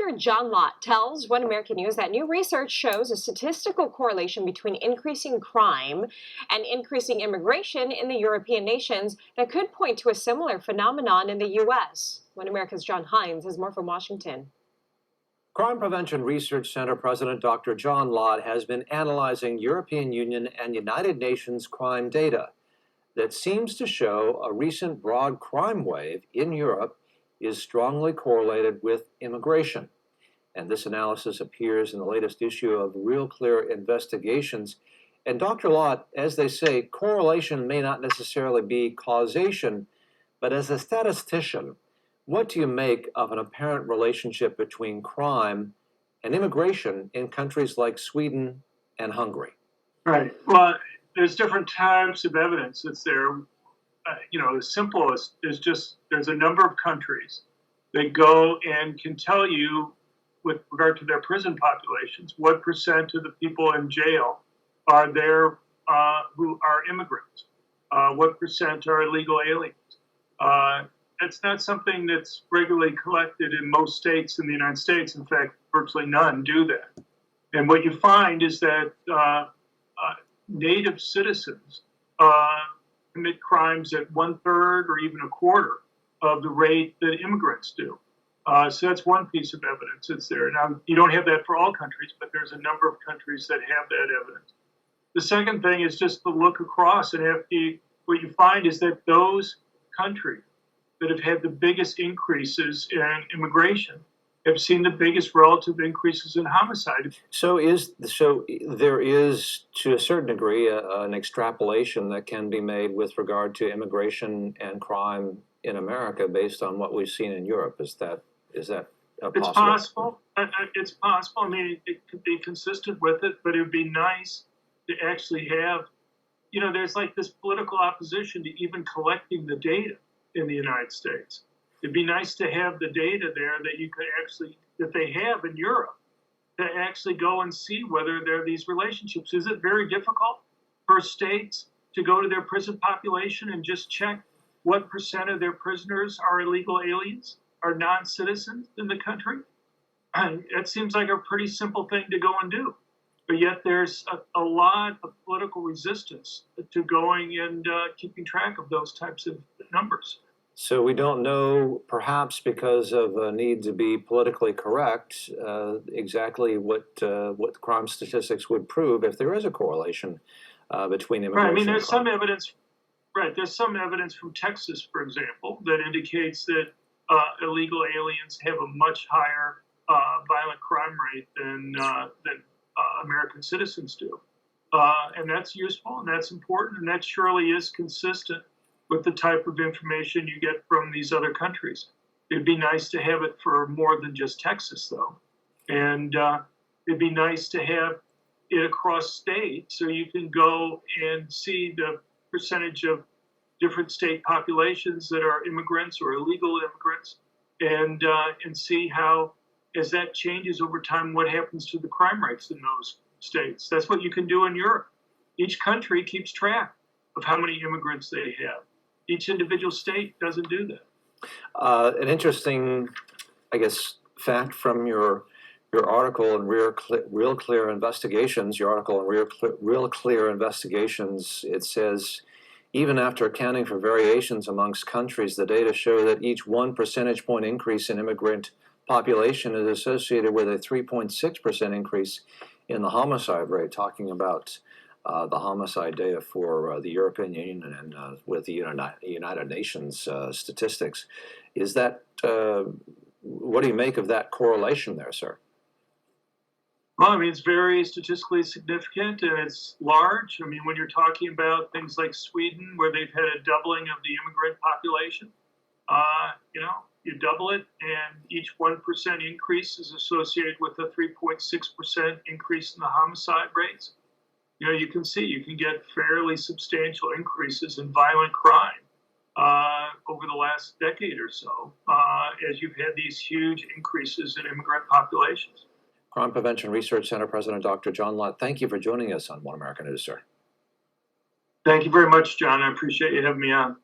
Dr. John Lott tells One American News that new research shows a statistical correlation between increasing crime and increasing immigration in the European nations that could point to a similar phenomenon in the U.S. One America's John Hines has more from Washington. Crime Prevention Research Center President Dr. John Lott has been analyzing European Union and United Nations crime data that seems to show a recent broad crime wave in Europe is strongly correlated with immigration. And this analysis appears in the latest issue of Real Clear Investigations. And Dr. Lott, as they say, correlation may not necessarily be causation, but as a statistician, what do you make of an apparent relationship between crime and immigration in countries like Sweden and Hungary? Right. Well, there's different types of evidence that's there. The simplest is just there's a number of countries that go and can tell you, with regard to their prison populations, what percent of the people in jail are there who are immigrants, what percent are illegal aliens. It's not something that's regularly collected in most states in the United States. In fact, virtually none do that. And what you find is that native citizens commit crimes at 1/3 or even 1/4 of the rate that immigrants do. So that's one piece of evidence that's there. Now, you don't have that for all countries, but there's a number of countries that have that evidence. The second thing is just to look across, and what you find is that those countries that have had the biggest increases in immigration have seen the biggest relative increases in homicide. So there is, to a certain degree, an extrapolation that can be made with regard to immigration and crime in America based on what we've seen in Europe. Is that possible? It's possible. It's possible. I mean, it could be consistent with it, but it would be nice to actually have, there's like this political opposition to even collecting the data in the United States. It'd be nice to have the data there that you could actually, that they have in Europe, to actually go and see whether there are these relationships. Is it very difficult for states to go to their prison population and just check what percent of their prisoners are illegal aliens, are non-citizens in the country? It seems like a pretty simple thing to go and do. But yet there's a lot of political resistance to going and keeping track of those types of numbers. So we don't know, perhaps because of a need to be politically correct, exactly what crime statistics would prove if there is a correlation between immigration. Right. I mean, there's and crime. some evidence. Right. There's some evidence from Texas, for example, that indicates that illegal aliens have a much higher violent crime rate than American citizens do, and that's useful and that's important, and that surely is consistent with the type of information you get from these other countries. It'd be nice to have it for more than just Texas, though. And it'd be nice to have it across states so you can go and see the percentage of different state populations that are immigrants or illegal immigrants, and see how, as that changes over time, what happens to the crime rates in those states. That's what you can do in Europe. Each country keeps track of how many immigrants they have. Each individual state doesn't do that. An interesting, I guess, fact from your article in Real Clear Investigations, Real Clear Investigations, it says, even after accounting for variations amongst countries, the data show that each 1 percentage point increase in immigrant population is associated with a 3.6% increase in the homicide rate, talking about the homicide data for the European Union and with the United Nations statistics. Is that, what do you make of that correlation there, sir? Well, I mean, it's very statistically significant and it's large. I mean, when you're talking about things like Sweden, where they've had a doubling of the immigrant population, you double it, and each 1% increase is associated with a 3.6% increase in the homicide rates. You can see you can get fairly substantial increases in violent crime over the last decade or so, as you've had these huge increases in immigrant populations. Crime Prevention Research Center President Dr. John Lott, thank you for joining us on One American News, sir. Thank you very much, John. I appreciate you having me on.